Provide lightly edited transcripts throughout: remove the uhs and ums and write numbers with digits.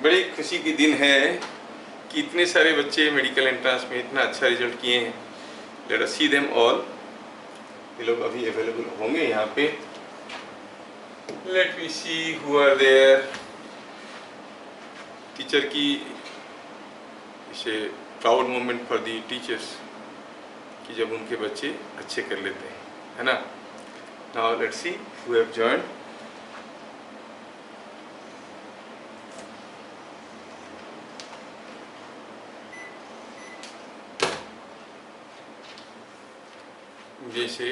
बड़ी खुशी की दिन है कि इतने सारे बच्चे मेडिकल एंट्रेंस में इतना अच्छा रिजल्ट किए हैं। Let us see them all. ये लोग अभी अवेलेबल होंगे यहाँ पे। Let me see who are there. Teacher की इसे proud moment for the teachers कि जब उनके बच्चे अच्छे कर लेते हैं, है ना। Now let's see who have joined. जैसे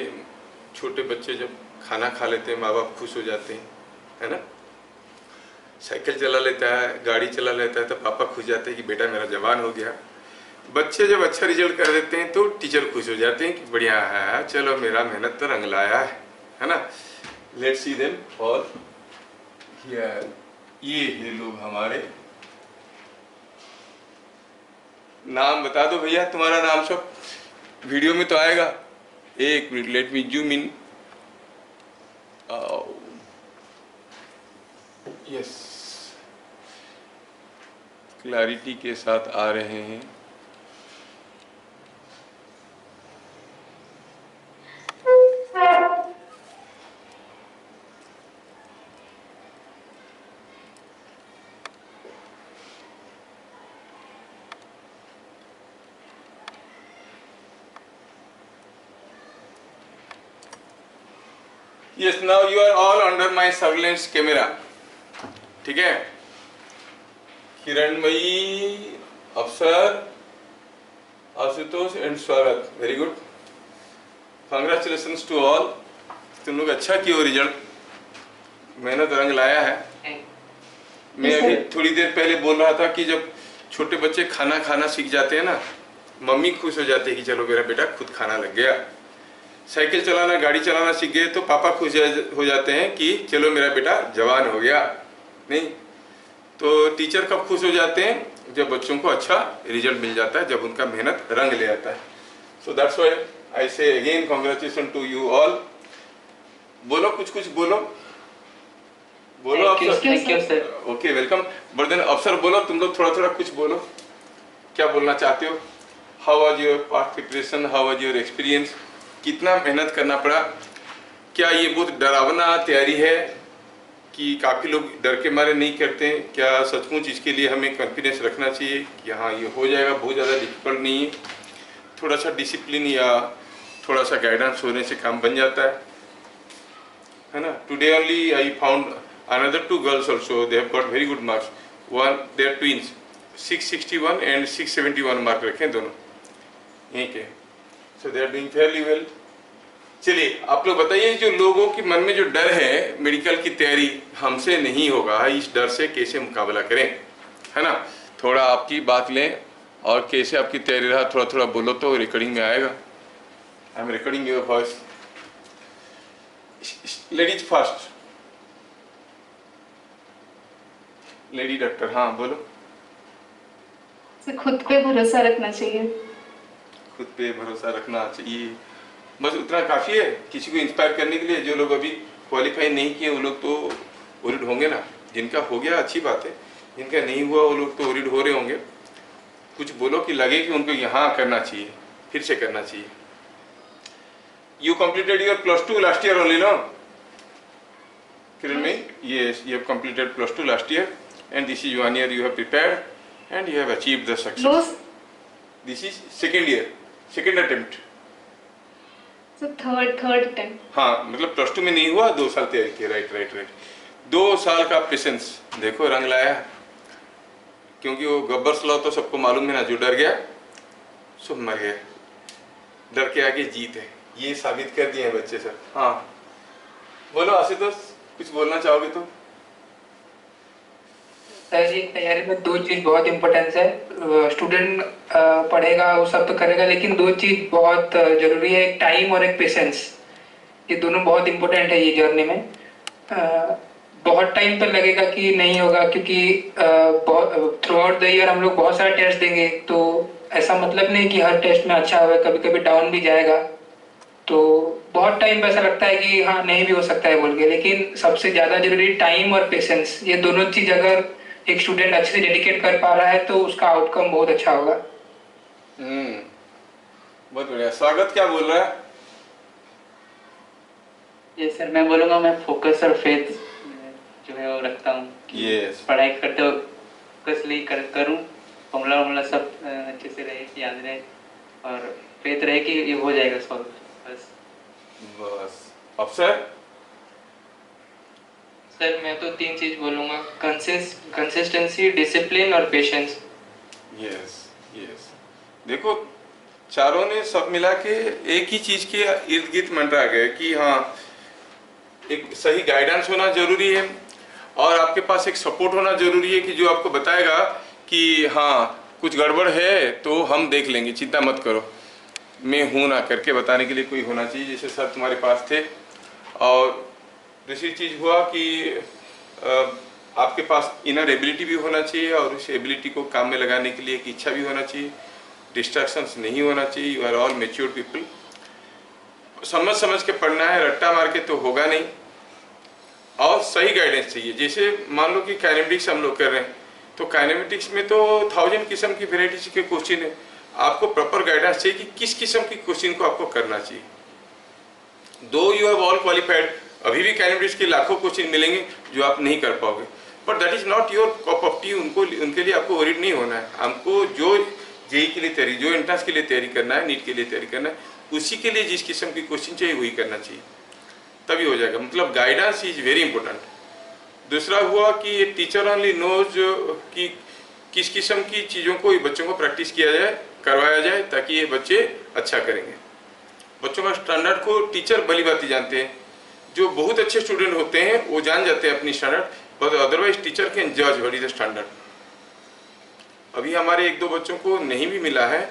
छोटे बच्चे जब खाना खा लेते हैं माँ बाप खुश हो जाते हैं, है ना। साइकिल चला लेता है, गाड़ी चला लेता है तो पापा खुश जाते हैं कि बेटा मेरा जवान हो गया। बच्चे जब अच्छा रिजल्ट कर देते हैं तो टीचर खुश हो जाते हैं कि बढ़िया है, चलो मेरा मेहनत तो रंग लाया है ना। Let's see them all here. ये लोग हमारे। नाम बता दो भैया, तुम्हारा नाम सब वीडियो में तो आएगा। एक minute, let me zoom in. Yes, clarity के साथ आ रहे हैं। Yes, now you are all under my surveillance camera. ठीक है। Kiranmayee, Afsar, Ashutosh and Swagat, very good. Congratulations to all. तुम लोग अच्छा किए हो, रिजल्ट मेहनत रंग लाया है। मैं अभी थोड़ी देर पहले बोल रहा था कि जब छोटे बच्चे खाना खाना सीख जाते हैं ना, मम्मी खुश हो जाती है कि चलो मेरा बेटा खुद खाना लग गया। साइकिल चलाना, गाड़ी चलाना सीख गए तो पापा खुश हो जाते हैं कि चलो मेरा बेटा जवान हो गया। नहीं तो टीचर कब खुश हो जाते हैं? जब बच्चों को अच्छा रिजल्ट मिल जाता है, जब उनका मेहनत रंग ले आता है। So that's why I say again congratulation to you all. बोलो, कुछ बोलो। बोलो अफसर। Okay, welcome. बट देन अफसर बोलो, तुम लोग थोड़ा कुछ बोलो, क्या बोलना चाहते हो? How was your past preparation, how was your experience? कितना मेहनत करना पड़ा? क्या ये बहुत डरावना तैयारी है कि काफ़ी लोग डर के मारे नहीं करते हैं? क्या सचमुच इसके लिए हमें कॉन्फिडेंस रखना चाहिए कि हाँ ये हो जाएगा, बहुत ज़्यादा डिफिकल्ट नहीं है, थोड़ा सा डिसिप्लिन या थोड़ा सा गाइडेंस होने से काम बन जाता है ना। Today only I found another 2 girls also, they have got very good marks. One, they are twins, 661 and 671 mark रखें दोनों यहीं के। So they are doing fairly well. चलिए आप लोग बताइए, जो लोगों के मन में जो डर है मेडिकल की तैयारी हमसे नहीं होगा, इस डर से कैसे मुकाबला करें, है ना। थोड़ा आपकी बात लें और कैसे आपकी तैयारी रहा थोड़ा बोलो तो रिकॉर्डिंग में आएगा। I am recording your voice. Ladies first. Lady doctor, हाँ बोलो। खुद पे भरोसा रखना चाहिए। खुद पे भरोसा रखना चाहिए, बस उतना काफ़ी है किसी को इंस्पायर करने के लिए। जो लोग अभी क्वालिफाई नहीं किए वो लोग तो वरीड होंगे ना। जिनका हो गया अच्छी बात है, जिनका नहीं हुआ वो लोग तो वरीड हो रहे होंगे। कुछ बोलो कि लगे कि उनको यहाँ करना चाहिए, फिर से करना चाहिए। You completed your +2 last year only, no Kiran में? Yes, you have completed +2 last year and this is 1 year you have prepared and you have achieved the success. This is second year, second attempt. Third attempt. हाँ, मतलब +2 में नहीं हुआ, 2 साल तैयारी की। Right. 2 साल का पेशेंस, देखो रंग लाया। क्योंकि वो गब्बर्स लॉ तो सबको मालूम है ना, जो डर गया सो मर गया। डर के आगे जीत है, ये साबित कर दिए हैं बच्चे सब। हाँ बोलो आशुतोष, कुछ बोलना चाहोगे तो? सर जी, तैयारी में 2 चीज बहुत इम्पोर्टेंस है। स्टूडेंट पढ़ेगा वो सब तो करेगा, लेकिन 2 चीज बहुत जरूरी है, एक टाइम और एक पेशेंस। ये दोनों बहुत इम्पोर्टेंट है ये जर्नी में। बहुत टाइम तो लगेगा कि नहीं होगा, क्योंकि थ्रू आउट द ईयर हम लोग बहुत सारे टेस्ट देंगे, तो ऐसा मतलब नहीं कि हर टेस्ट में अच्छा होगा, कभी कभी डाउन भी जाएगा। तो बहुत टाइम ऐसा लगता है कि हाँ नहीं भी हो सकता है बोल के, लेकिन सबसे ज़्यादा जरूरी टाइम और पेशेंस। ये दोनों चीज़ अगर एक स्टूडेंट अच्छे से डेडिकेट कर पा रहा है तो उसका आउटकम बहुत अच्छा होगा। बहुत बढ़िया। स्वागत क्या बोल रहा है? ये सर मैं बोलूँगा, मैं फोकस और फेथ जो है वो रखता हूँ कि Yes. पढ़ाई करते वक्त फोकसली करूँ, फॉर्मूला सब अच्छे से रहे, याद रहे, और फेथ रहे कि ये हो जाएगा सॉल्व। बस अफसर? सर मैं तो 3 चीज बोलूँगा, कंसिस्टेंसी, डिसिप्लिन और पेशेंस। Yes yes. देखो चारों ने सब मिला के एक ही चीज के इर्द गिर्द मंडरा गए कि हाँ एक सही गाइडेंस होना जरूरी है और आपके पास एक सपोर्ट होना जरूरी है कि जो आपको बताएगा कि हाँ कुछ गड़बड़ है तो हम देख लेंगे, चिंता मत करो, मैं हूं ना करके बताने के लिए कोई होना चाहिए, जैसे सर तुम्हारे पास थे। और दूसरी चीज़ हुआ कि आपके पास इनर एबिलिटी भी होना चाहिए और उस एबिलिटी को काम में लगाने के लिए एक इच्छा भी होना चाहिए, डिस्ट्रैक्शंस नहीं होना चाहिए। You are all mature people, समझ समझ के पढ़ना है, रट्टा मार के तो होगा नहीं, और सही गाइडेंस चाहिए। जैसे मान लो कि काइनेमेटिक्स हम लोग कर रहे हैं तो काइनेमेटिक्स में तो 1000 किस्म की वेराइटीज के क्वेश्चन है, आपको प्रॉपर गाइडेंस चाहिए कि किस किस्म की क्वेश्चन को आपको करना चाहिए। दो यू हैव ऑल क्वालिफाइड, अभी भी काइनेमेटिक्स के लाखों क्वेश्चन मिलेंगे जो आप नहीं कर पाओगे, but that is not your cup of T. उनके लिए आपको वरीड नहीं होना है। हमको जो जेई के लिए तैयारी, जो एंट्रेंस के लिए तैयारी करना है, नीट के लिए तैयारी करना है, उसी के लिए जिस किस्म की क्वेश्चन चाहिए वही करना चाहिए, तभी हो जाएगा। मतलब गाइडेंस इज वेरी इंपॉर्टेंट। दूसरा हुआ कि टीचर ओनली नोज कि किस किस्म की चीज़ों को बच्चों को प्रैक्टिस किया जाए, करवाया जाए, ताकि ये बच्चे अच्छा करेंगे। बच्चों का स्टैंडर्ड को टीचर भली बात जानते हैं। जो बहुत अच्छे स्टूडेंट होते हैं वो जान जाते हैं अपनी standard, but otherwise teacher can जज व्हाट इज द स्टैंडर्ड। अभी हमारे 1-2 बच्चों को नहीं भी मिला है,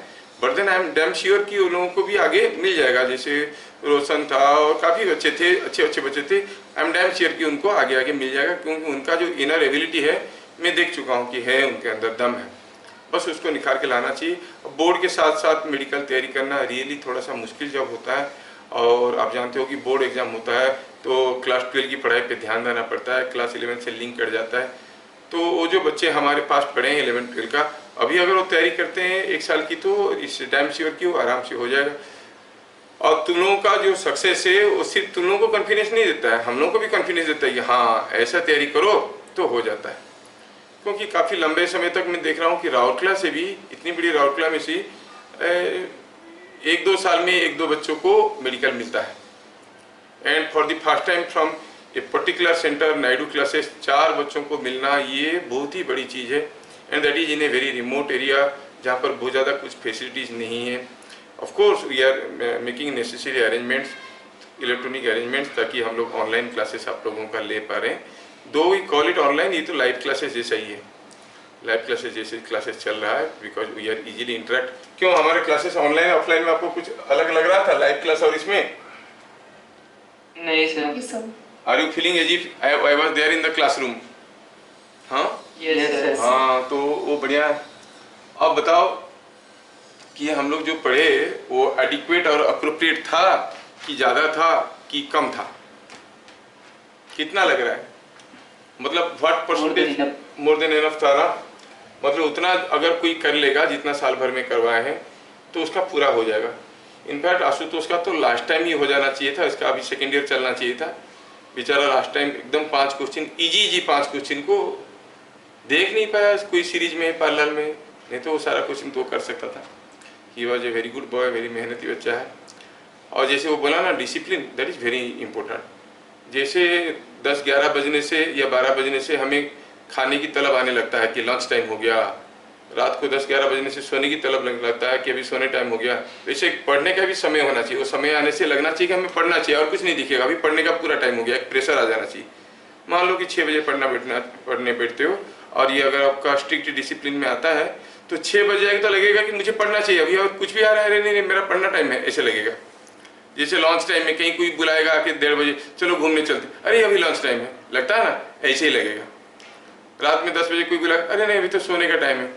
but then I am damn sure कि उन लोगों को भी आगे मिल जाएगा। जैसे रोशन था और काफ़ी बच्चे थे, अच्छे बच्चे थे, आई एम डैम श्योर कि उनको आगे आगे मिल जाएगा, क्योंकि उनका जो इनर एबिलिटी है मैं देख चुका हूँ कि है, उनके अंदर दम है, बस उसको निखार के लाना चाहिए। बोर्ड के साथ साथ मेडिकल तैयारी करना रियली थोड़ा सा मुश्किल जब होता है, और आप जानते हो कि बोर्ड एग्जाम होता है तो क्लास 12 की पढ़ाई पे ध्यान देना पड़ता है, क्लास 11 से लिंक कट जाता है। तो वो जो बच्चे हमारे पास पढ़े हैं 11-12 का, अभी अगर वो तैयारी करते हैं 1 साल की, तो इस टाइम श्योर की वो आराम से हो जाएगा। और तुम लोगों का जो सक्सेस है वो सिर्फ तुम लोगों को कॉन्फिडेंस नहीं देता है, हम लोगों को भी कॉन्फिडेंस देता है कि हाँ ऐसा तैयारी करो तो हो जाता है। क्योंकि काफ़ी लंबे समय तक मैं देख रहा हूँ कि राउरकेला से भी, इतनी बड़ी राउरकेला में से 1-2 साल में 1-2 बच्चों को मेडिकल मिलता है। And for the first time from a particular centre Naidu classes 4 बच्चों को मिलना, ये बहुत ही बड़ी चीज़ है। And that is in a very remote area जहाँ पर बहुत ज़्यादा कुछ फैसिलिटीज़ नहीं है। Of course we are making necessary arrangements, electronic arrangements, ताकि हम लोग ऑनलाइन क्लासेस आप लोगों का ले पा रहे हैं। दो वी कॉल इट ऑनलाइन, ये तो लाइव क्लासेस जैसा ही है, लाइव क्लासेस जैसे क्लासेस चल रहा है, because we are easily interact. क्यों हमारे क्लासेस ऑनलाइन ऑफलाइन में आपको कुछ अलग लग रहा था, लाइव क्लास और इसमें? नहीं sir. Yes, sir. Are you feeling as if I was there in the classroom? हाँ यस सर। हाँ, तो वो बढ़िया है। अब बताओ कि हम लोग जो पढ़े वो एडिक्वेट और अप्रोप्रिएट था कि ज़्यादा था कि कम था? कितना लग रहा है? मतलब what percentage? More than enough था ना? मतलब उतना अगर कोई कर लेगा जितना साल भर में करवाए हैं तो उसका पूरा हो जाएगा। इनफैक्ट आशुतोष का तो लास्ट टाइम ही हो जाना चाहिए था, इसका अभी सेकेंड ईयर चलना चाहिए था। बेचारा लास्ट टाइम एकदम 5 क्वेश्चन इजी 5 क्वेश्चन को देख नहीं पाया कोई सीरीज में पैरेलल में, नहीं तो वो सारा क्वेश्चन तो कर सकता था। He was a very good boy, very मेहनती बच्चा है। और जैसे वो बोला ना discipline, that is very important. जैसे 10-11 बजने से या 12 बजने से हमें खाने की तलब आने लगता है कि लंच टाइम हो गया, रात को 10-11 बजने से सोने की तलब लगने लगता है कि अभी सोने टाइम हो गया। वैसे पढ़ने का भी समय होना चाहिए, वो समय आने से लगना चाहिए कि हमें पढ़ना चाहिए और कुछ नहीं दिखेगा, अभी पढ़ने का पूरा टाइम हो गया, एक प्रेशर आ जाना चाहिए। मान लो कि 6 बजे पढ़ने बैठते हो और ये अगर आपका स्ट्रिक्ट डिसिप्लिन में आता है तो 6 बजे आएगा तो लगेगा कि मुझे पढ़ना चाहिए, अभी और कुछ भी आ रहा है, नहीं मेरा पढ़ना टाइम है, ऐसे लगेगा। जैसे लंच टाइम में कहीं कोई बुलाएगा आके 1:30 बजे चलो घूमने चलते, अरे अभी लंच टाइम है, लगता है ना, ऐसे ही लगेगा। रात में 10 बजे कोई बुलाएगा, अरे नहीं अभी तो सोने का टाइम है,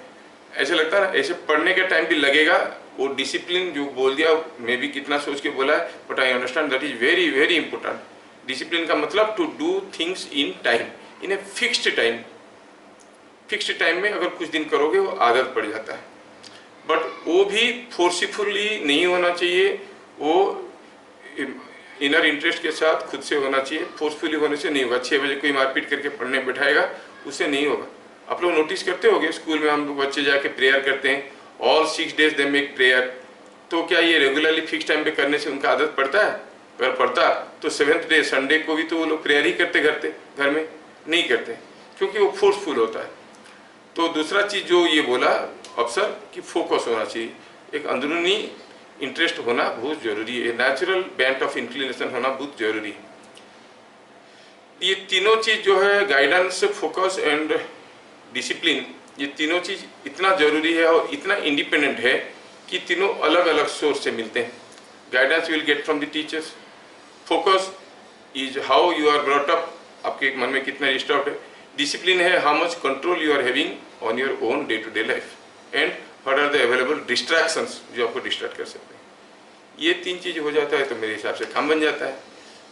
ऐसे लगता है ना। ऐसे पढ़ने का टाइम भी लगेगा। वो डिसिप्लिन जो बोल दिया मैं भी कितना सोच के बोला है, but I understand that is very very important. Discipline का मतलब to do things in time, in a fixed time. Fixed time में अगर कुछ दिन करोगे वो आदत पड़ जाता है। बट वो भी फोर्सफुली नहीं होना चाहिए, वो इनर इंटरेस्ट के साथ खुद से होना चाहिए। फोर्सफुली होने से नहीं होगा। 6 बजे कोई मारपीट करके पढ़ने बैठाएगा, उससे नहीं होगा। आप लोग नोटिस करते होंगे स्कूल में हम लोग बच्चे जाके प्रेयर करते हैं, all 6 days they make prayer. तो क्या ये रेगुलरली फिक्स टाइम पे करने से उनका आदत पड़ता है? अगर पड़ता तो 7th डे संडे को भी तो वो लोग प्रेयर ही करते घर में नहीं करते, क्योंकि वो फोर्सफुल होता है। तो दूसरा चीज़ जो ये बोला अफसर कि फोकस होना चाहिए, एक अंदरूनी इंटरेस्ट होना बहुत जरूरी है, नेचुरल बेंट ऑफ इंक्लिनेशन होना बहुत जरूरी है। ये तीनों चीज़ जो है, गाइडेंस, फोकस एंड डिसिप्लिन, ये तीनों चीज़ इतना जरूरी है और इतना इंडिपेंडेंट है कि तीनों अलग अलग सोर्स से मिलते हैं। Guidance will get from the teachers, focus is how you are brought up, आपके मन में कितना डिस्टर्ब है। डिसिप्लिन है how much control you are having on your own day to day life, and what are the available distractions जो आपको distract कर सकते हैं। ये 3 चीज़ हो जाता है तो मेरे हिसाब से काम बन जाता है।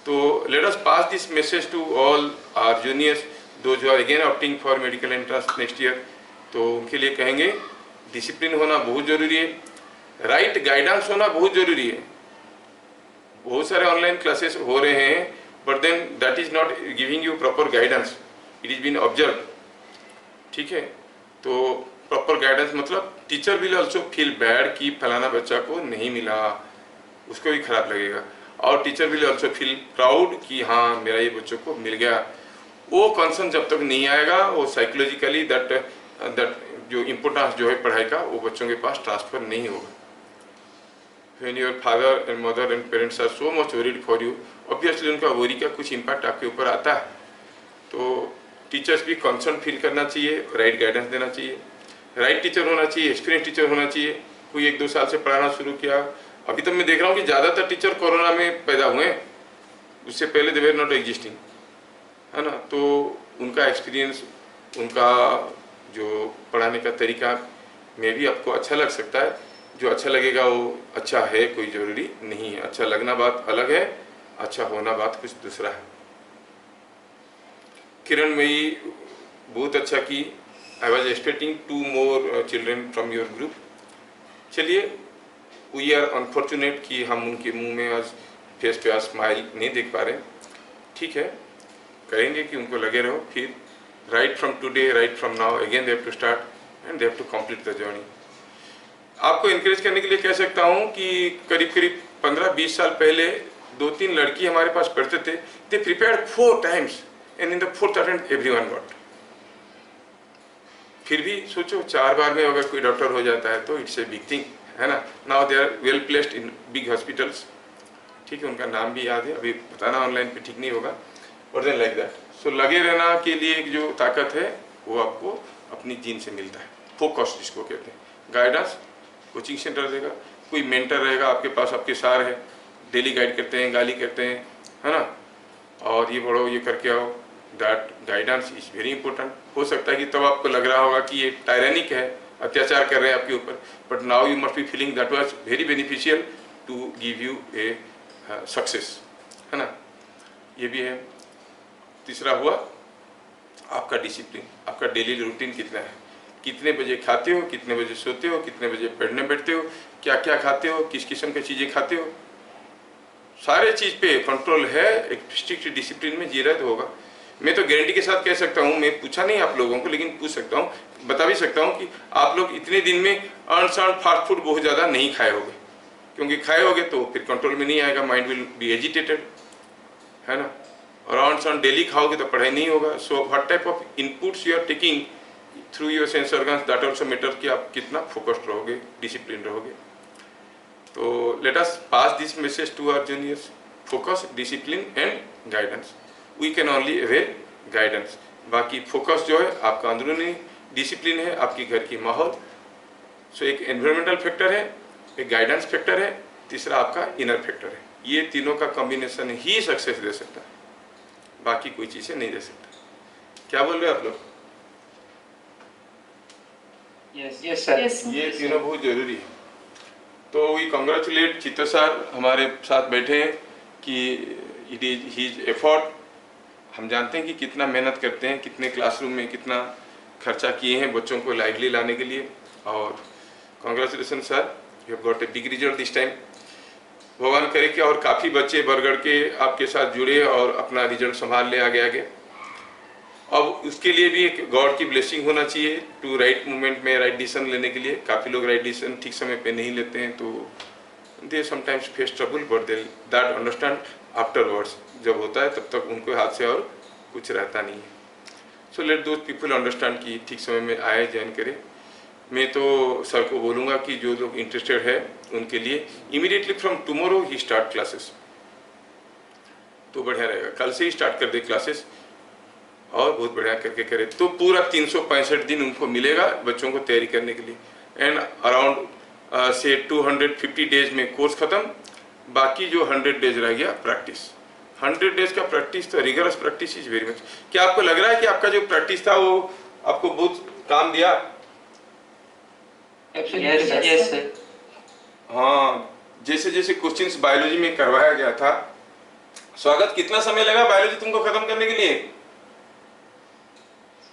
तो let us pass this message to all our juniors, those जो are again opting for medical entrance next year. तो उनके लिए कहेंगे डिसिप्लिन होना बहुत ज़रूरी है, राइट गाइडेंस होना बहुत ज़रूरी है। बहुत सारे ऑनलाइन क्लासेस हो रहे हैं, but then that is not giving you proper guidance, it is been observe. ठीक है, तो प्रॉपर गाइडेंस मतलब teacher will also feel bad कि फलाना बच्चा को नहीं मिला, उसको भी खराब लगेगा, और teacher will also feel proud कि हाँ मेरा ये बच्चों को मिल गया। वो कंसर्न जब तक नहीं आएगा, वो साइकोलॉजिकली दैट जो इम्पोर्टेंस जो है पढ़ाई का, वो बच्चों के पास ट्रांसफर नहीं होगा। When your father and mother and parents are so much worried for you, obviously उनका वरी का कुछ इम्पैक्ट आपके ऊपर आता है। तो टीचर्स भी कंसर्न फील करना चाहिए, राइट गाइडेंस देना चाहिए, राइट टीचर होना चाहिए, एक्सपीरियंस टीचर होना चाहिए। कोई 1-2 साल से पढ़ाना शुरू किया, अभी तक मैं देख रहा हूँ कि ज़्यादातर टीचर कोरोना में पैदा हुए हैं, उससे पहले दे वर नॉट एग्जिस्टिंग, है ना। तो उनका एक्सपीरियंस, उनका जो पढ़ाने का तरीका में भी आपको अच्छा लग सकता है। जो अच्छा लगेगा वो अच्छा है, कोई ज़रूरी नहीं है। अच्छा लगना बात अलग है, अच्छा होना बात कुछ दूसरा है। किरण मई बहुत अच्छा की, I was expecting 2 more children from your group. चलिए, वी आर अनफॉर्चुनेट कि हम उनके मुंह में आज फेस पे आज स्माइल नहीं देख पा रहे। ठीक है, करेंगे कि उनको लगे रहो। फिर right from today, right from now, again they have to start and they have to complete the journey. आपको इनकरेज करने के लिए कह सकता हूँ कि करीब 15-20 साल पहले 2-3 लड़की हमारे पास पढ़ते थे, they prepared 4 times and in the 4th attempt everyone got. फिर भी सोचो 4 बार में अगर कोई डॉक्टर हो जाता है तो इट्स ए बिग थिंग, है ना। Now they are well placed in big hospitals. ठीक है, उनका नाम भी याद है, अभी बताना ऑनलाइन पे ठीक नहीं होगा, और देन लाइक दैट। सो लगे रहना के लिए जो ताकत है वो आपको अपनी जीन से मिलता है। फोकस जिसको कहते हैं, गाइडेंस कोचिंग सेंटर देगा, कोई मेंटर रहेगा आपके पास, आपके सार है, डेली गाइड करते हैं, गाली करते हैं, है ना, और ये पढ़ो, ये करके आओ। That guidance is very important. हो सकता है कि तब आपको लग रहा होगा कि ये टायरेनिक है, अत्याचार कर रहे हैं आपके ऊपर, but now you must be feeling that was very beneficial to give you a success, है ना। ये भी है। तीसरा हुआ आपका डिसिप्लिन, आपका डेली रूटीन कितना है, कितने बजे खाते हो, कितने बजे सोते हो, कितने बजे पढ़ने बैठते हो, क्या क्या खाते हो, किस किस्म की चीज़ें खाते हो, सारे चीज़ पे कंट्रोल है। एक स्ट्रिक्ट डिसिप्लिन में जी रहे तो होगा। मैं तो गारंटी के साथ कह सकता हूँ, मैं पूछा नहीं आप लोगों को, लेकिन पूछ सकता हूँ, बता भी सकता हूँ कि आप लोग इतने दिन में अनसर्न फास्ट फूड बहुत ज़्यादा नहीं खाए होगे, क्योंकि खाए होगे तो फिर कंट्रोल में नहीं आएगा, माइंड विल बी एजिटेटेड, है ना। और अनसर्न डेली खाओगे तो पढ़ाई नहीं होगा। So what type of inputs you are taking through your sense organs, that also matter कि आप कितना फोकस्ड रहोगे, डिसिप्लिन रहोगे। तो let us pass this message to our juniors, focus, discipline and guidance. We can only avail guidance. बाकी focus जो है आपका अंदरूनी, डिसिप्लिन है आपकी घर की माहौल। सो एक एनवायरमेंटल फैक्टर है, एक गाइडेंस फैक्टर है, तीसरा आपका इनर फैक्टर है। ये तीनों का कॉम्बिनेशन ही सक्सेस दे सकता है, बाकी कोई चीज़ें नहीं दे सकता। क्या बोल रहे हो आप लोग? यस सर, ये तीनों बहुत जरूरी है। तो वी कंग्रेचुलेट चित्त सर हमारे साथ बैठे हैं कि इट इज हीज एफर्ट। हम जानते हैं कि कितना मेहनत करते हैं, कितने क्लासरूम में कितना खर्चा किए हैं बच्चों को लाइवली लाने के लिए। और congratulation sir, you have got a big result this time. भगवान करे कि और काफ़ी बच्चे बरगढ़ के आपके साथ जुड़े और अपना रिजल्ट संभाल ले आगे आगे। अब उसके लिए भी एक गॉड की ब्लेसिंग होना चाहिए टू राइट मोमेंट में राइट डिसीजन लेने के लिए। काफ़ी लोग राइट डिसीजन ठीक समय पे नहीं लेते हैं, तो they sometimes face trouble, but they that understand afterwards. जब होता है तब तक उनको हाथ से और कुछ रहता नहीं है। So let those people understand कि ठीक समय में आए, ज्वाइन करें। मैं तो सर को बोलूँगा कि जो लोग इंटरेस्टेड है उनके लिए immediately from tomorrow he start classes, तो बढ़िया रहेगा। कल से ही स्टार्ट कर दे क्लासेस और बहुत बढ़िया करके करे, तो पूरा 365 दिन उनको मिलेगा बच्चों को तैयारी करने के लिए। एंड अराउंड से 250 डेज में कोर्स खत्म, बाकी जो 100 डेज रह गया प्रैक्टिस। 100 डेज का प्रैक्टिस, तो rigorous practice is very much. क्या आपको लग रहा है कि आपका जो प्रैक्टिस था वो आपको बहुत काम दिया? Yes, sir. हाँ, जैसे जैसे क्वेश्चंस बायोलॉजी में करवाया गया था। स्वागत, कितना समय लगा बायोलॉजी तुमको खत्म करने के लिए?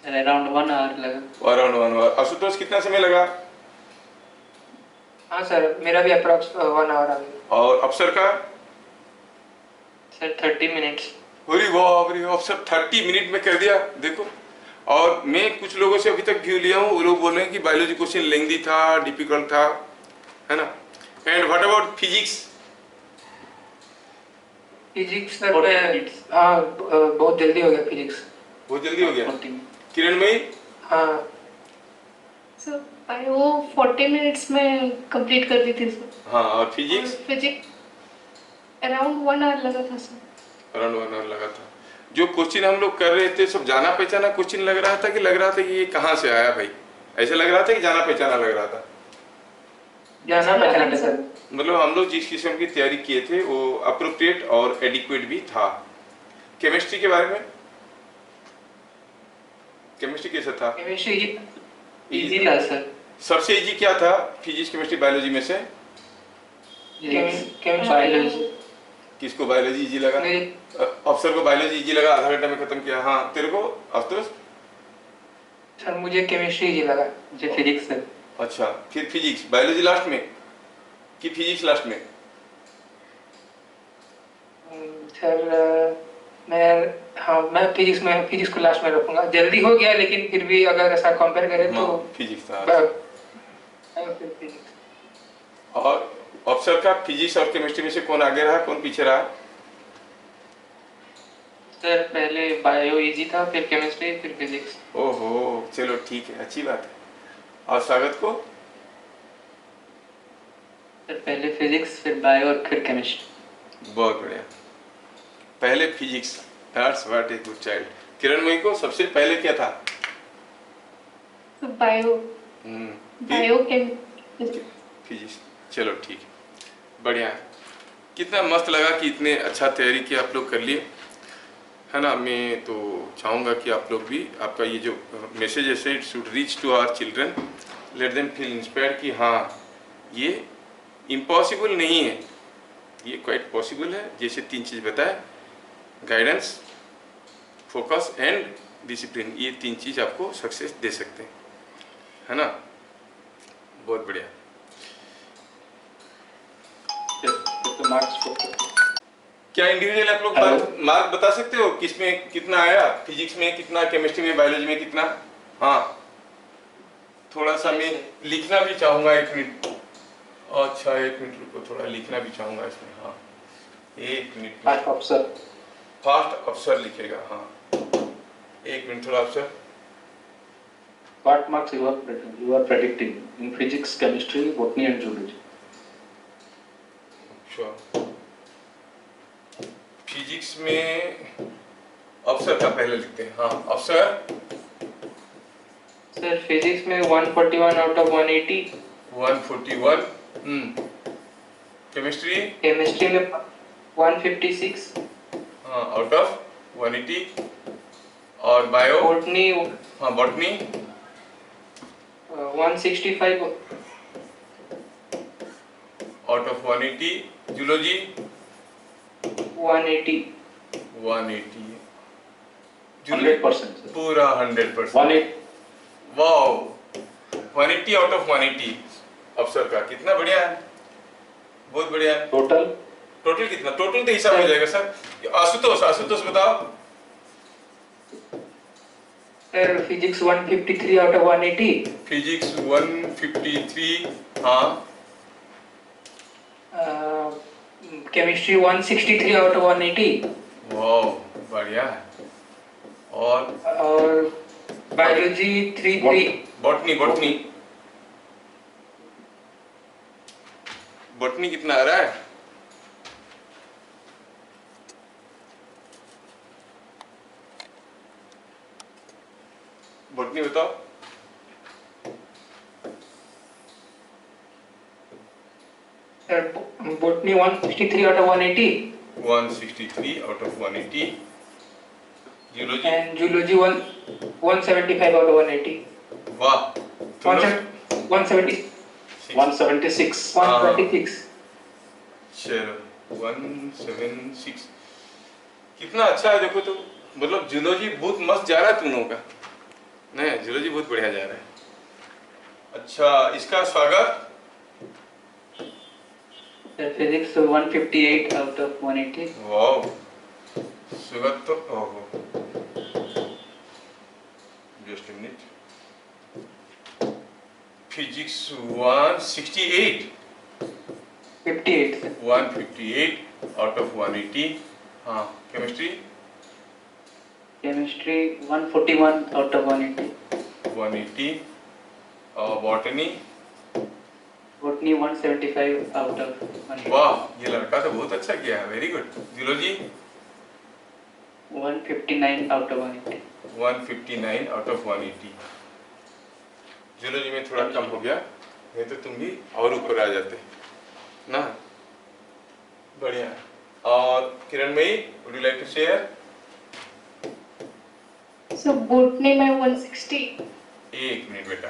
अराउंड 1 आवर लगा। Around 1 hour. आशुतोष, कितना समय लगा? हाँ सर, मेरा भी अप्रॉक्स 1 आवर आ गया। और अफसर का? Sir, 30 minutes. अरे बाप रे, अफसर 30 मिनट में कर दिया, देखो। और मैं कुछ लोगों से अभी तक व्यू लिया हूँ, वो लोग बोल रहे हैं कि बायोलॉजी क्वेश्चन लेंथी था, डिफिकल्ट था, है ना। And what about physics? Physics sir में बहुत जल्दी हो गया फिजिक्स। बहुत जल्दी हो गया। किरणमयी? हाँ सर बायो 40 मिनट्स में कंप्लीट कर दी थी सर। हाँ, और फिजिक्स? फिजिक्स अराउंड 1 आवर लगा था सर। अराउंड 1 आवर लगा था। जो क्वेश्चन हम लोग कर रहे थे सब जाना पहचाना क्वेश्चन लग रहा था कि ये कहाँ से आया भाई? ऐसे लग रहा था कि जाना पहचाना लग रहा था? जाना पहचाना सर। मतलब हम लोग जिस किस्म की तैयारी किए थे वो अप्रोप्रिएट और एडिक्वेट भी था। केमिस्ट्री के बारे में, केमिस्ट्री कैसा था? केमिस्ट्री Easy था sir. सबसे इजी क्या था फिजिक्स केमिस्ट्री बायोलॉजी में से? केमिस्ट्री किसको बायोलॉजी इजी लगा? अफसर को बायोलॉजी इजी लगा, आधा घंटा में खत्म किया। हाँ, तेरे को आशुतोष? सर मुझे केमिस्ट्री इजी लगा। मुझे फिजिक्स सर। अच्छा, फिर फिजिक्स। बायोलॉजी लास्ट में कि फिजिक्स लास्ट में? सर मैं फिजिक्स को लास्ट में रखूंगा। जल्दी हो गया लेकिन फिर भी अगर ऐसा कंपेयर करें तो फिजिक्स था। और अफसर का फिजिक्स और केमिस्ट्री में से कौन आगे रहा, कौन पीछे रहा? Sir, पहले बायो इजी था, फिर केमिस्ट्री, फिर फिजिक्स। ओहो, चलो ठीक है, अच्छी बात है। और स्वागत को? सर पहले फिजिक्स, फिर बायो और फिर केमिस्ट्री। बहुत बढ़िया, पहले physics. That's what a good child. Kiranmayi को सबसे पहले क्या था? Bio bio physics. चलो ठीक है, बढ़िया। कितना मस्त लगा कि इतने अच्छा तैयारी की आप लोग कर लिए, है ना। मैं तो चाहूँगा कि आप लोग भी, आपका ये जो मैसेज है it should reach to our children, let them feel inspired कि हाँ ये इम्पॉसिबल नहीं है, ये क्वाइट पॉसिबल है। जैसे 3 चीज़ बताए, गाइडेंस, फोकस एंड डिसिप्लिन, ये 3 चीज़ आपको सक्सेस दे सकते हैं, है ना। बहुत बढ़िया। क्या इंडिविजुअल आप लोग मार्क बता सकते हो किसमें कितना आया? फिजिक्स में कितना, केमिस्ट्री में, बायोलॉजी में कितना? हाँ, थोड़ा सा मैं लिखना भी चाहूँगा, 1 मिनट। अच्छा 1 मिनट रुको, थोड़ा लिखना भी चाहूँगा इसमें। हाँ 1 मिनट। फास्ट अफसर लिखेगा। हाँ 1 मिनट, थोड़ा अफसर। What marks you are predicting in physics, chemistry, botany and zoology? अच्छा, फिजिक्स में अफसर का पहले लिखते हैं। हाँ अफसर। Sir, फिजिक्स में 141 out of 180. 141। केमिस्ट्री? केमिस्ट्री में 156. हाँ आउट ऑफ 180। और बायो? बॉटनी, हाँ बॉटनी 165 आउट ऑफ 180। जूलॉजी 180. 180। 100%. पूरा 100%। 180 आउट ऑफ 180 अफसर का, कितना बढ़िया है, बहुत बढ़िया है। Total टोटल कितना, टोटल तो हिसाब हो जाएगा सर। आशुतोष, आशुतोष बताओ। Sir physics 153 out of 180, physics 153, हाँ। केमिस्ट्री 163 आउट ऑफ 180 वाह बढ़िया है। और बायोलॉजी 33, बॉटनी, बॉटनी बॉटनी कितना आ रहा है? बॉटनी बताओ। Sir botany 163 out of 180 163 out of 180। Geology and zoology 175 out of 180। वाह, तुम लोग 170 176. 126। चलो 176 कितना अच्छा है देखो तो, मतलब जियोलॉजी बहुत मस्त जा रहा है तुम लोगों का, नहीं जियोलॉजी बहुत बढ़िया जा रहा है। अच्छा, इसका स्वागत। Sir physics 158 out of 180। वाह, स्वागत तो, ओहो just a minute. Physics 168 58 sir. 158 out of 180। हाँ, केमिस्ट्री केमिस्ट्री 141 आउट ऑफ 180। 180 और बॉटनी। Botany 175 out of 180। वाह, ये लड़का तो बहुत अच्छा किया है, very good. Geology 159 out of 180। 159 out of 180। Geology में थोड़ा कम हो गया, नहीं तो तुम भी और ऊपर आ जाते ना, बढ़िया। और किरण भाई, would you like to share? So botany में 160, एक मिनट बेटा,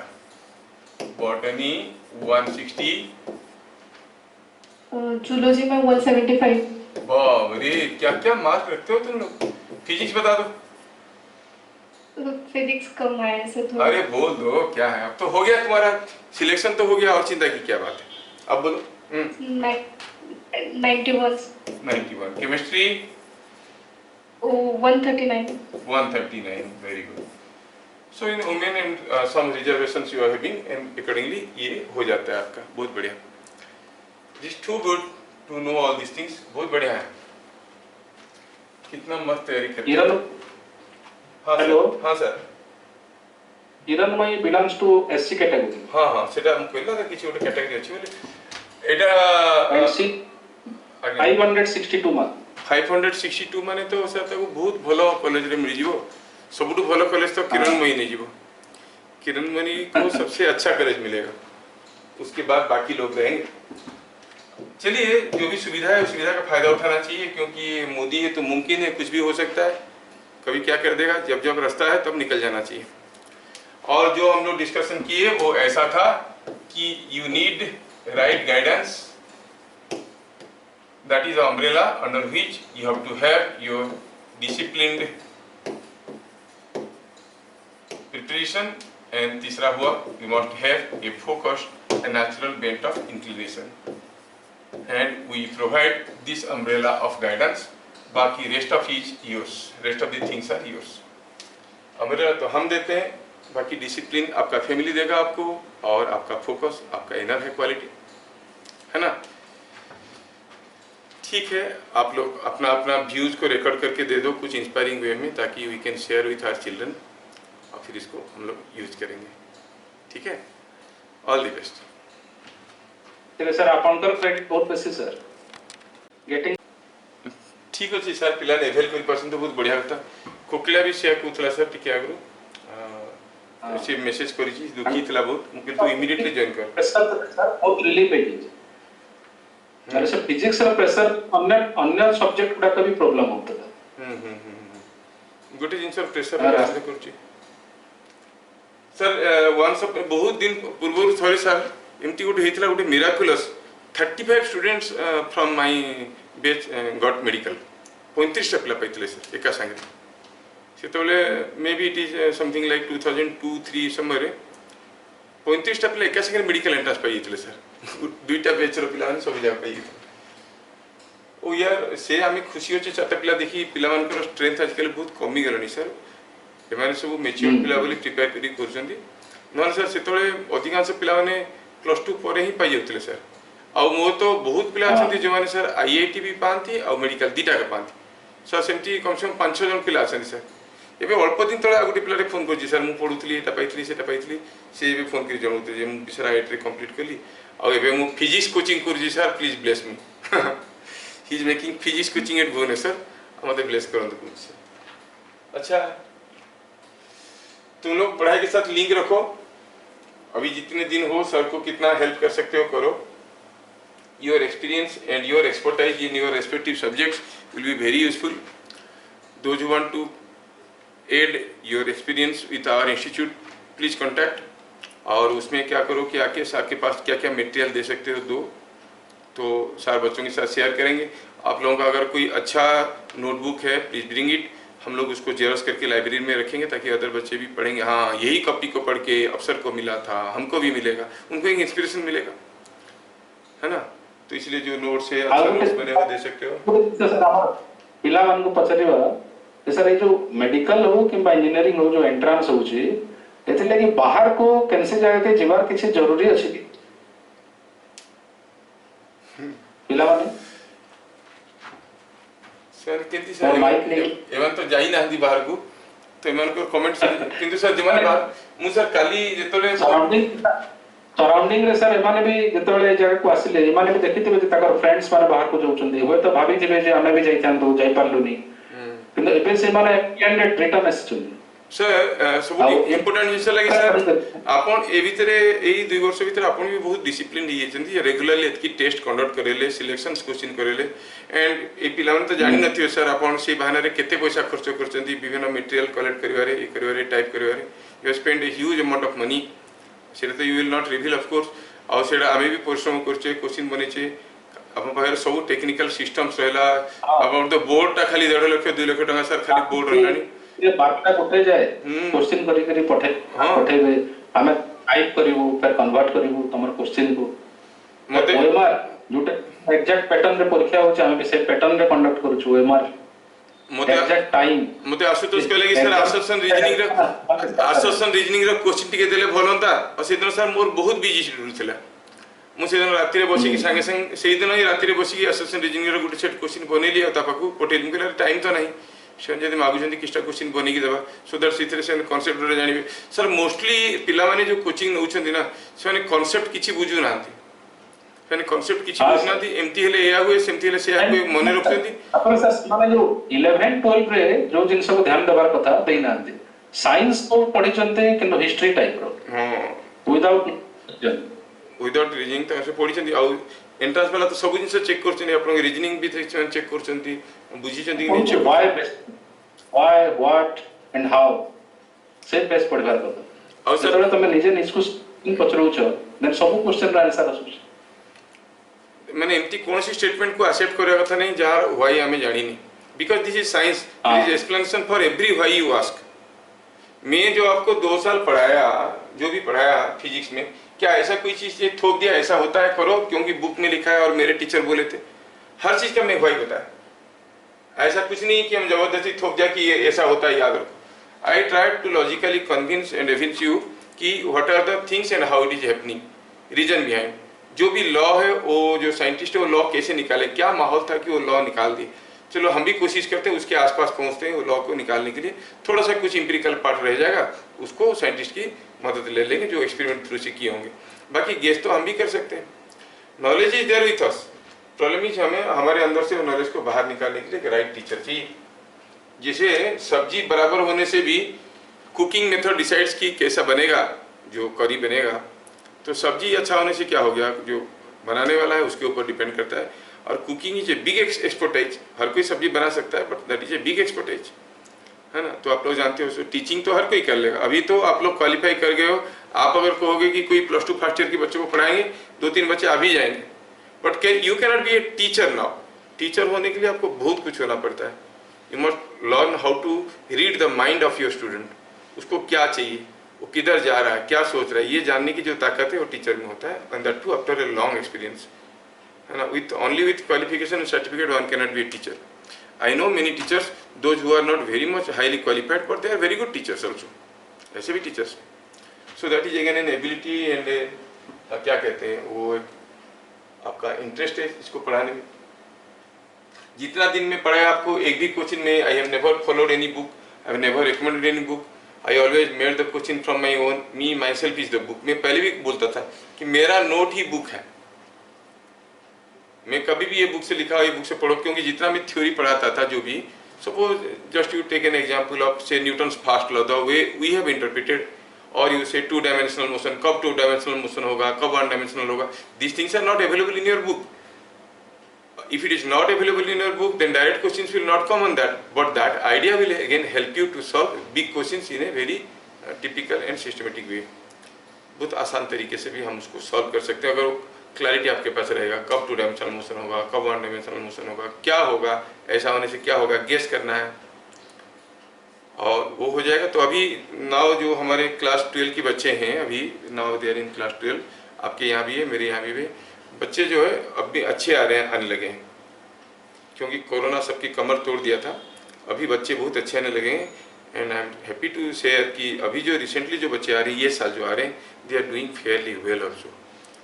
बॉटनी 160, जूलॉजी में 175। वाह रे, क्या क्या मार्क रखते हो तुम लोग। फिजिक्स बता दो। फिजिक्स कम आया है सर थोड़ा। अरे बोल दो, क्या है, अब तो हो गया तुम्हारा सिलेक्शन तो हो गया, और चिंता की क्या बात है, अब बोलो। 91। 91। Chemistry 139। 139, very good. So in women and some reservations you are having, and accordingly ये हो जाता है आपका, बहुत बढ़िया। This too good to know all these things, बहुत बढ़िया है। कितना मस्त तैयारी करते Kiran, हाँ सर, Hello. हाँ sir, Hiranmay belongs to SC category. हाँ हाँ सेटा हमको कहला था किसी ଗୋଟେ category ଅଛି ବୋଲି, ଏଟା And she 562 mark. 562 माने तो सर ताको बहुत भलो कॉलेज रे मिल जिवो, सबुठु भलो कॉलेज तो किरणमयी नहीं जिवो, किरणमयी को सबसे अच्छा कॉलेज मिलेगा, उसके बाद बाकी लोग रहेंगे। चलिए, जो भी सुविधा है उस सुविधा का फायदा उठाना चाहिए, क्योंकि मोदी है तो मुमकिन है, कुछ भी हो सकता है, कभी क्या कर देगा, जब जब रास्ता है तब निकल जाना चाहिए। और जो हम लोग डिस्कशन किए वो ऐसा था कि you need right guidance, that is the umbrella under which you have to have your disciplined preparation, and तीसरा हुआ you must have a focused and natural bent of inclination, and we provide this umbrella of guidance, बाकी rest of is yours, rest of the things are yours। umbrella तो हम देते हैं, बाकी discipline आपका family देगा आपको, और आपका फोकस आपका इनर है क्वालिटी, है ना। ठीक है, आप लोग अपना अपना व्यूज को रिकॉर्ड करके दे दो कुछ इंस्पायरिंग वे में, ताकि we can share with our children, और फिर इसको हम लोग यूज करेंगे, ठीक है। All the best. तेरे सर आपनकर क्रेडिट बहुत बेसी सर गेटिंग ठीक अच्छे सर, पिला एभेल कर परसेंट तो बहुत बढ़िया होता। कोकिला भी शेयर करथला सर टिके आगु से मेसेज करी छी, दुखी थला बहुत, मुके तो इमीडिएटली जॉइन कर। प्रेशर सर बहुत रिलीफ है जी। अरे सर फिजिक्स रा प्रेशर अन्य अन्य सब्जेक्ट गुडा का भी प्रॉब्लम होता है। गोटे जिन सर प्रेशर आसे करची सर, वंस बहुत दिन पूर्व थरे सर एमती गोटे हेतला, गोटे miraculous 35 students from my batch got medical, 35 पिला पाइतले सर एका संगे। से तो may be it is something like 2002-3 somewhere, 35टा पिला एका सागर मेडिकल एंट्रांस पाइए सर 2टा बैचर पिलाने सब जाग पाइए ओ यार से आम खुशी अच्छे 4टा पिला देखी पिला स्ट्रेंथ आजकल बहुत कमी गलानी सर एमाने सब मेच्योर पिला बोली प्रिपेयर करी करछंदी नहले सर सेतले अधिकांश पिला माने +2 परे ही पाई जाउतले सर आ मो तो बहुत पिला अछंती जे माने सर आईआईटी भी पांती आ मेडिकल दीटा का पांती सर सेमती कम से कम 5-6 जन पिला अछंती सर एबे अल्प दिन तले गोटे पिलाटे फोन कर सर मुझे पढ़ुली एटा पाइली सेटा पाइली से एबे फोन कर जणाउते जे मु सर आईआईटी कंप्लीट कली आ एबे मु फिजिक्स कोचिंग कर sir please bless me he is making physics coaching at Bhubaneswar मते ब्लेस करंतु सर अच्छा तुम लोग पढ़ाई के साथ लिंक रखो अभी जितने दिन हो सर को कितना हेल्प कर सकते हो करो your experience and your expertise in your respective subjects will be very useful those who want to add your experience with our institute please contact और उसमें क्या करो कि आके सर के पास क्या क्या मटेरियल दे सकते हो दो तो सर बच्चों के साथ शेयर करेंगे आप लोगों का अगर कोई अच्छा नोटबुक है प्लीज ब्रिंग इट हम लोग उसको जेरॉक्स करके लाइब्रेरी में रखेंगे ताकि अदर बच्चे भी पढ़ेंगे हाँ यही कॉपी को पढ़ के अफसर को मिला था हमको भी मिलेगा उनको एक इंस्पिरेशन मिलेगा है ना तो इसलिए जो नोट्स है अच्छा नोट्स बने हुए दे सकते हो सर हम पिला मान को पचरिवा सर ये जो मेडिकल हो कि इंजीनियरिंग हो जो एंट्रांस होची एथि लागि बाहर को कैसे जगह के जीवार किसी जरूरी अछि कि पिला माने सर केती सर एवन तो जाई ना बाहर को तो एमन को कमेंट सर किंतु सर जमाने बाहर मु सर काली जेतले सराउंडिंग रे सर एमाने भी जेतले जगह को आसिले एमाने भी देखिथिबे जे ताकर फ्रेंड्स माने बाहर को जाउचंदी होय तो भाभी थिबे जे हमें भी जाई थांतो जाई पारलुनी किंतु एबे से माने कैंडिडेट रिटर्न आछुंदी सर सब इंपोर्टेंट जिंस लगे सर आपन ए भितरे एई 2 वर्ष भितरे आपन भी बहुत डिसिप्लिन हि जेचंदी रेगुलरली एतकी टेस्ट कंडक्ट करेले सिलेक्शंस क्वेश्चन करेले एंड ए पिलावन तो जानि नथियो सर आपन से बहाना रे केते पैसा खर्च करचंदी विभिन्न मटेरियल कलेक्ट करिवारे ए करिवारे टाइप करिवारे you spend a huge amount of money सेटा तो you will not reveal of course आ सेटा आमे भी परिश्रम करचे क्वेश्चन बनेचे अपन पाखर सब टेक्निकल सिस्टम्स रहला अपन तो बोर्ड ता खाली 1.5 लाख 2 लाख टका सर खाली बोर्ड रहलानी ये बारटा कोटे जाए क्वेश्चन करी करी पठेबे हमें टाइप करिवो फिर कन्वर्ट करिवो तमर क्वेश्चन को मते ओएमआर जुटे एग्जैक्ट पैटर्न रे परीक्षा होचे हमें से पैटर्न रे कंडक्ट करू छु ओएमआर मते एग्जैक्ट टाइम मते आशुतोष कहले कि सर आसर्शन रीजनिंग रे क्वेश्चन टिके देले भलंता और सेदिन सर मोर बहुत बिजी शेड्यूल थिला मु सेदिन राति रे बसी कि संगे संग सेदिन ही राति रे बसी कि आसर्शन रीजनिंग रे गुटे सेट क्वेश्चन बनेली और तापाकू पटेल मुके टाइम तो नहीं से जदि मागुचंदी किछटा क्वेश्चन बनी कि देबा सो दैट सिथरे से कांसेप्ट रे जानिबे सर मोस्टली पिला माने जो कोचिंग नउचंदी ना से कांसेप्ट किछि बुझु नांती से कांसेप्ट किछि बुझु नांती एमती हेले या हुए सेमती हेले से आके मने रखचंदी अपन सर माने जो 11 12 रे जो जिंस को ध्यान देबार कथा देई नांती साइंस तो पढि चंते कि हिस्ट्री टाइप रो हां विदाउट रीजनिंग तो से पढि चंदी आ एंट्रेंस वाला तो सब जिन से चेक करछनी आपन रीजनिंग भी चेक करछंती बुझी चंदी कि नीचे व्हाई व्हाट एंड हाउ से बेस्ट पढबार कथा आ सर तमे निजे निस्कु पचरौछ देन सब क्वेश्चन रा आंसर आसु माने एमती कोनसी स्टेटमेंट को एक्सेप्ट करे कथा नहीं जार व्हाई हमें जानी नहीं because this is science this is explanation for every why you ask मैं जो आपको 2 साल पढ़ाया जो भी पढ़ाया फिजिक्स में क्या ऐसा कोई चीज थोप दिया ऐसा होता है करो क्योंकि बुक में लिखा है और मेरे टीचर बोले थे हर चीज का मैं व्हाई बताया ऐसा कुछ नहीं कि हम जबरदस्ती थोप दिया कि ये ऐसा होता है याद रखो I try to logically convince and evince you कि what are the things and how it is happening reason behind जो भी लॉ है वो जो साइंटिस्ट है वो लॉ कैसे निकाले क्या माहौल था कि वो लॉ निकाल दिए चलो हम भी कोशिश करते हैं उसके आसपास पहुंचते हैं वो लॉ को निकालने के लिए थोड़ा सा कुछ इंपेरिकल पार्ट रह जाएगा उसको साइंटिस्ट की मदद ले लेंगे जो एक्सपेरिमेंट थ्रू से किए होंगे बाकी गेस तो हम भी कर सकते हैं knowledge is there with us problem is हमें हमारे अंदर से नॉलेज को बाहर निकालने के लिए एक राइट टीचर चाहिए जिसे सब्जी बराबर होने से भी कुकिंग मेथड डिसाइड्स की कैसा बनेगा जो करी बनेगा तो सब्जी अच्छा होने से क्या हो गया जो बनाने वाला है उसके ऊपर डिपेंड करता है और cooking is a big expertise हर कोई सब्जी बना सकता है but that is a big expertise है ना तो आप लोग जानते हो टीचिंग तो हर कोई कर लेगा अभी तो आप लोग क्वालिफाई कर गए हो आप अगर कहोगे कि कोई +2 फर्स्ट ईयर के बच्चों को पढ़ाएंगे 2-3 बच्चे आ भी जाएंगे but you can not be a teacher now teacher होने के लिए आपको बहुत कुछ होना पड़ता है you must learn how to read the mind of your student उसको क्या चाहिए वो किधर जा रहा है, क्या सोच रहा है, ये जानने की जो ताकत है वो टीचर में होता है, and that too after a long experience, है ना। With only with qualification and certificate one can not be a teacher. I know many teachers those who are not very much highly qualified but they are very good teachers also, ऐसे भी teachers. So that is again an ability and क्या कहते हैं वो आपका interest है इसको पढ़ाने में। जितना दिन में पढ़ाया आपको एक भी क्वेश्चन में, I have never followed any book, I have never recommended any book, I always made the question from my own, me my self is the book. मैं पहले भी बोलता था कि मेरा नोट ही बुक है, मैं कभी भी ये बुक से लिखा हुआ ये बुक से पढ़ो, क्योंकि जितना मैं थ्योरी पढ़ाता था जो भी, suppose just you take an example of say Newton's first law, the way we have interpreted, और यू से 2 डायमेंशनल मोशन, कब 2 डायमेंशनल मोशन होगा, कब 1 डायमेंशनल होगा, these things are not available in your book. If it is not available in your book, then direct questions will not come on that, but that idea will again help you to solve big questions in a very typical and systematic way. बहुत आसान तरीके से भी हम उसको solve कर सकते हैं अगर क्लैरिटी आपके पास रहेगा, कब 2 डायमेंशनल मोशन होगा, कब 1 डायमेंशनल मोशन होगा, क्या होगा, ऐसा होने से क्या होगा, गेस करना है, और वो हो जाएगा। तो अभी नाउ जो हमारे क्लास 12 के बच्चे हैं, अभी now they are in class 12, आपके यहाँ भी है, मेरे यहाँ भी बच्चे जो है अब भी अच्छे आ रहे हैं, आने लगे हैं, क्योंकि कोरोना सबकी कमर तोड़ दिया था, अभी बच्चे बहुत अच्छे आने लगे हैं। And I am happy to share कि अभी जो रिसेंटली जो बच्चे आ रहे हैं, ये साल जो आ रहे हैं, they are doing fairly well also,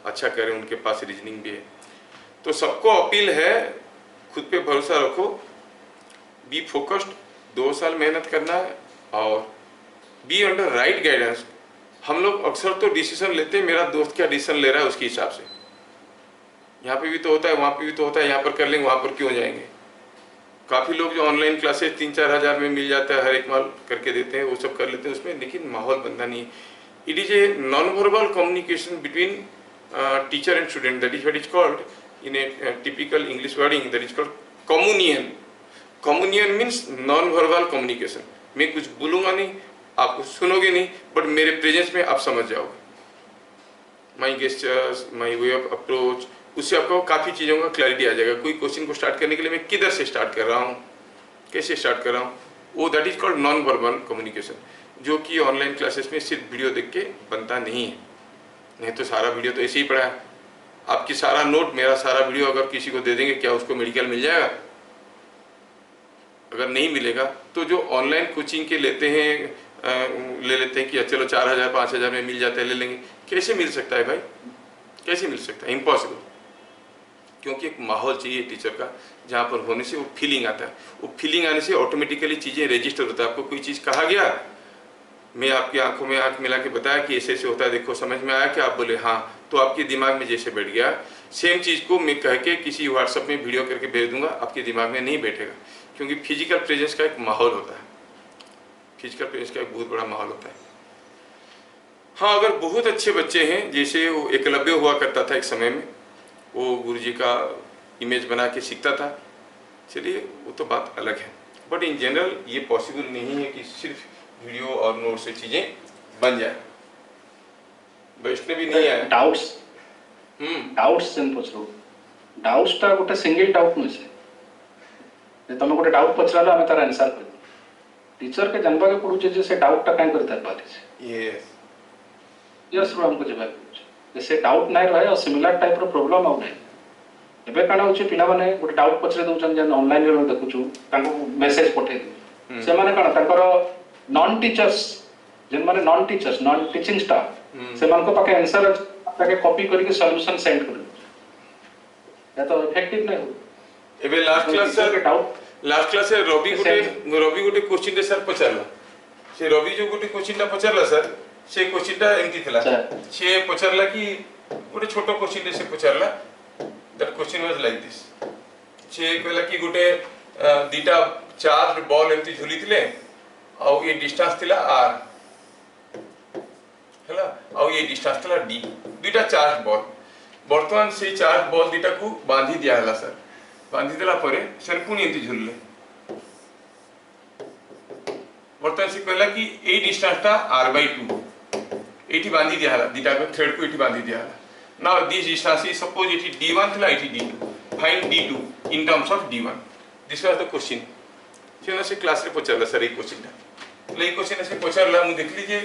अच्छा कर रहे हैं, उनके पास रीजनिंग भी है। तो सबको अपील है, खुद पे भरोसा रखो, बी फोकस्ड, 2 साल मेहनत करना है और बी अंडर राइट गाइडेंस। हम लोग अक्सर तो डिसीजन लेते हैं, मेरा दोस्त क्या डिसीजन ले रहा है उसके हिसाब से, यहाँ पे भी तो होता है, वहाँ पे भी तो होता है, यहाँ पर कर लेंगे, वहाँ पर क्यों जाएंगे। काफ़ी लोग जो ऑनलाइन क्लासेस 3-4 हज़ार में मिल जाता है, हर एक माल करके देते हैं, वो सब कर लेते हैं उसमें, लेकिन माहौल बनता नहीं है। It is a non verbal communication between teacher and student, that is what is called in A typical English wording, that is called communion. Communion means non verbal communication. मैं कुछ बोलूँगा नहीं, आप कुछ सुनोगे नहीं, बट मेरे प्रेजेंस में आप समझ जाओगे। My gestures, my way of approach, उससे आपको काफ़ी चीज़ों का क्लैरिटी आ जाएगा। कोई क्वेश्चन को स्टार्ट करने के लिए मैं किधर से स्टार्ट कर रहा हूँ, कैसे स्टार्ट कर रहा हूँ, वो that is called non verbal communication, जो कि ऑनलाइन क्लासेस में सिर्फ वीडियो देख के बनता नहीं है। नहीं तो सारा वीडियो तो ऐसे ही पड़ा है, आपकी सारा नोट, मेरा सारा वीडियो अगर किसी को दे देंगे, क्या उसको मेडिकल मिल जाएगा? अगर नहीं मिलेगा तो जो ऑनलाइन कोचिंग के लेते हैं, ले लेते हैं कि चलो 4,000-5,000 में मिल जाता है, ले लेंगे, कैसे मिल सकता है भाई, कैसे मिल सकता है? इम्पॉसिबल। क्योंकि एक माहौल चाहिए टीचर का, जहाँ पर होने से वो फीलिंग आता है, वो फीलिंग आने से ऑटोमेटिकली चीज़ें रजिस्टर होता है। आपको कोई चीज़ कहा गया, मैं आपकी आंखों में आंख मिला के बताया कि ऐसे ऐसे होता है, देखो समझ में आया, कि आप बोले हाँ, तो आपके दिमाग में जैसे बैठ गया। सेम चीज़ को मैं कह के किसी व्हाट्सएप में वीडियो करके भेज दूंगा, आपके दिमाग में नहीं बैठेगा, क्योंकि फिजिकल प्रेजेंस का एक माहौल होता है, फिजिकल प्रेजेंस का एक बहुत बड़ा माहौल होता है। हाँ, अगर बहुत अच्छे बच्चे हैं, जैसे वो एकलव्य हुआ करता था एक समय में, वो गुरुजी का इमेज बना के सीखता था, चलिए वो तो बात अलग है, बट इन जनरल ये पॉसिबल नहीं है कि सिर्फ वीडियो और नोट से चीज़ें बन जाए। वैष्णवी नहीं आया डाउट्स डाउट्स सेम पछरो डाउट्सटा गोटे सिंगल डाउट नुहे से तुम गोटे डाउट पचरालो आमे तार आंसर कर टीचर के जानबा के पड़ुचे जे से डाउटटा काई करता पारे से यस रो हमको जवाब जे से डाउट नाही रहे और सिमिलर टाइप रो प्रॉब्लम आउ नाही। एबे काना होचे पिला माने गोटे डाउट पचरे दउचन जे ऑनलाइन रे देखुछु ताको मेसेज पठे दे से माने काना ताकर नॉन टीचर्स जेन माने non teachers non teaching staff से मानको पाके आंसर ताके कॉपी करके सॉल्यूशन सेंड कर या तो इफेक्टिव नहीं हो। एबे लास्ट क्लास से रवि गोटे क्वेश्चन दे सर पचारला, से रवि जो गोटे क्वेश्चन ता पचारला सर, से क्वेश्चन ता एमती थिला, से पचारला कि गोटे छोटो क्वेश्चन दे से पचारला, that question was like this, से कहला कि गोटे दीटा चार्ज बॉल एमती झुली थिले और ये डिस्टेंस थिला r हैला और ये डिस्टेंस थिला d, दुईटा चार्ज बॉल, वर्तमान से चार्ज बॉल दीटा को बांधी दिया हला सर, बांधी देला परे सर पुनी एमती झुलले, वर्तमान से कहला कि ए डिस्टेंस ता r/2 एठी बांधी दिया हला, दीटा को थ्रेड को एठी बांधी दिया हला। Now this distance is suppose एठी d1 थिला, एठी d2, find d2 in terms of d1, this was the question. से क्लास रे पचारला सर, ए क्वेश्चन ता ले क्वेश्चन से पचारला, मु देखली जे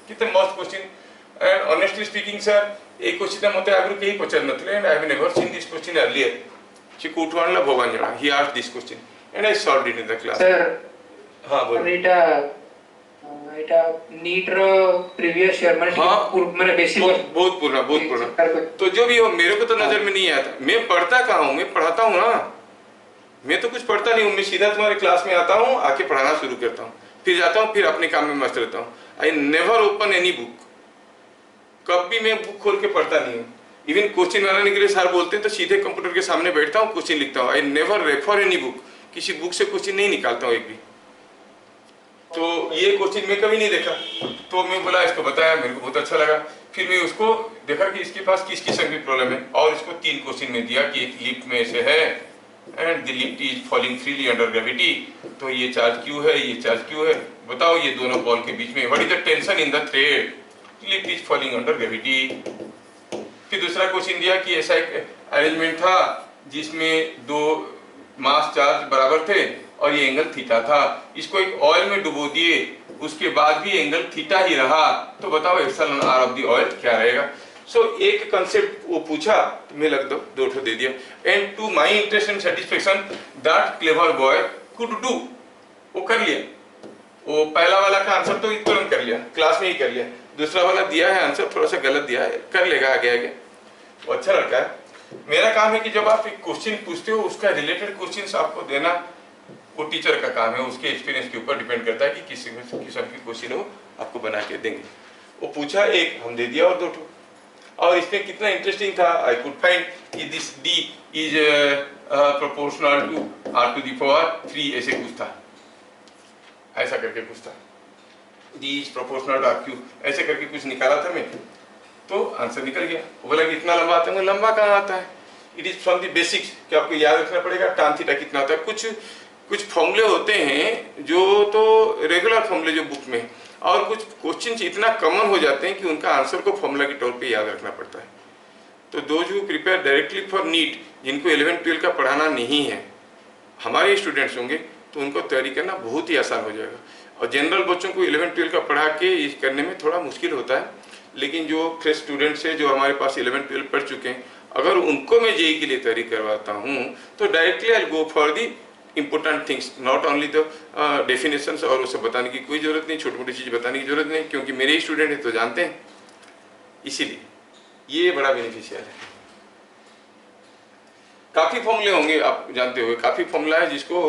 କେତେ ମସ୍ତ question and honestly speaking sir A question ମୋତେ ଆଗରୁ କେହି ପଚାରିନଥିଲେ and I have never seen this question earlier ସେ କୋଉଠୁ ଆଣିଲା ଭଗବାନ ଜଣା he asked this question and I solved it in the class sir हाँ बोलो ଏଇଟା नीट ର प्रीवियस ईयर माने बेसिक बहुत पुराना तो जो भी हो मेरे को तो नजर में नहीं आता मैं पढ़ता कहाँ हूँ मैं पढ़ाता हूँ ना मैं तो कुछ पढ़ता नहीं हूँ मैं सीधा तुम्हारे क्लास में आता हूँ आके पढ़ाना शुरू करता हूँ फिर जाता हूँ फिर अपने काम में मस्त रहता हूँ I never open any book कभी मैं बुक खोल के पढ़ता नहीं हूँ इवन क्वेश्चन बनाने के लिए सर बोलते हैं तो सीधे कंप्यूटर के सामने बैठता हूँ क्वेश्चन लिखता हूँ I never refer any book किसी बुक से क्वेश्चन नहीं निकालता हूँ एक भी तो ये क्वेश्चन मैं कभी नहीं देखा तो मैं बोला इसको बताया मेरे को बहुत अच्छा लगा फिर मैं उसको देखा कि इसके पास किस किस्म की प्रॉब्लम है और इसको 3 क्वेश्चन में दिया कि एक लिफ्ट में ऐसे है and the lift is falling freely under gravity तो ये चार्ज क्यों है ये चार्ज क्यों है बताओ ये दोनों बॉल के बीच में what is the tension in the thread lift is falling under gravity फिर दूसरा क्वेश्चन दिया कि ऐसा एक अरेंजमेंट था जिसमें 2 मास चार्ज बराबर थे और ये एंगल थीटा था इसको एक ऑयल में डुबो दिए उसके बाद भी एंगल थीटा ही रहा तो बताओ epsilon r of the oil क्या रहेगा सो एक कंसेप्ट वो पूछा तो मैं लग दो ठो दे दिया and to my interest and satisfaction that clever boy could do वो कर लिया वो पहला वाला का आंसर तो तुरंत कर लिया क्लास में ही कर लिया दूसरा वाला दिया है आंसर थोड़ा सा गलत दिया है कर लेगा आगे आगे वो अच्छा लड़का है मेरा काम है कि जब आप एक क्वेश्चन पूछते हो उसका रिलेटेड क्वेश्चंस आपको देना वो टीचर का काम है उसके एक्सपीरियंस के ऊपर डिपेंड करता है कि किस किस्म की क्वेश्चन हो आपको बना के देंगे वो पूछा एक हम दे दिया और 2 और इसमें कितना इंटरेस्टिंग था आई कुड फाइंड कि this d is proportional to r to the power 3 ऐसे कुछ था ऐसा करके कुछ था d is proportional to r cube ऐसे करके कुछ निकाला था मैं तो आंसर निकल गया वो बोला कि इतना लंबा आता है लंबा कहाँ आता है it is from the basics कि आपको याद रखना पड़ेगा tan थीटा कितना होता है कुछ फॉर्मूले होते हैं जो तो रेगुलर फॉर्मूले जो बुक में और कुछ क्वेश्चंस इतना कॉमन हो जाते हैं कि उनका आंसर को फॉर्मूला के तौर पे याद रखना पड़ता है तो those who prepare directly for NEET जिनको 11-12 का पढ़ाना नहीं है हमारे स्टूडेंट्स होंगे तो उनको तैयारी करना बहुत ही आसान हो जाएगा और जनरल बच्चों को 11-12 का पढ़ा के करने में थोड़ा मुश्किल होता है लेकिन जो फ्रेश स्टूडेंट्स हैं जो हमारे पास 11-12 पढ़ चुके हैं अगर उनको मैं जेईई के लिए तैयारी करवाता हूँ तो directly I go for the important things not only the definitions और उसे बताने की कोई ज़रूरत नहीं छोटी मोटी चीज़ बताने की ज़रूरत नहीं क्योंकि मेरे ही स्टूडेंट हैं तो जानते हैं इसीलिए ये बड़ा बेनिफिशियल है काफ़ी फॉर्मूले होंगे आप जानते होंगे काफ़ी फॉर्मूला है जिसको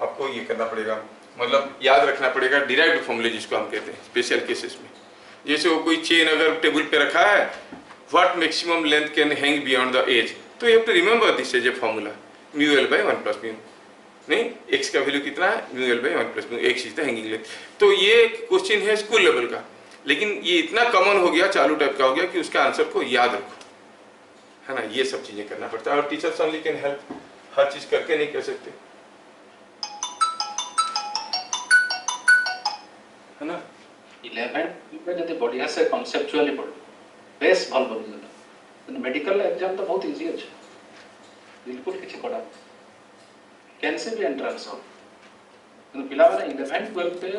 आपको ये करना पड़ेगा मतलब याद रखना पड़ेगा डिराइव्ड फॉर्मूले जिसको हम कहते हैं स्पेशल केसेस में जैसे वो कोई चेन अगर टेबल पे रखा है what maximum length can hang beyond the edge तो you have to remember this as a formula mu L by 1 plus mu नहीं x का वैल्यू कितना है mu L by 1 plus mu x is the hanging length तो ये question है school level का लेकिन ये इतना कॉमन हो गया चालू टाइप का हो गया कि उसका आंसर को याद रखो है ना ये सब चीजें करना पड़ता है और teachers only can help her चीज करके नहीं कर सकते है ना 11 जब बढ़िया से कॉन्सेप्चुअली पढ़ो बेस भल बन मेडिकल एग्जाम तो बहुत इजी अच्छे बिल्कुल किसी कड़ा कैन से भी एंट्रेंस हो पिला 11-12 पे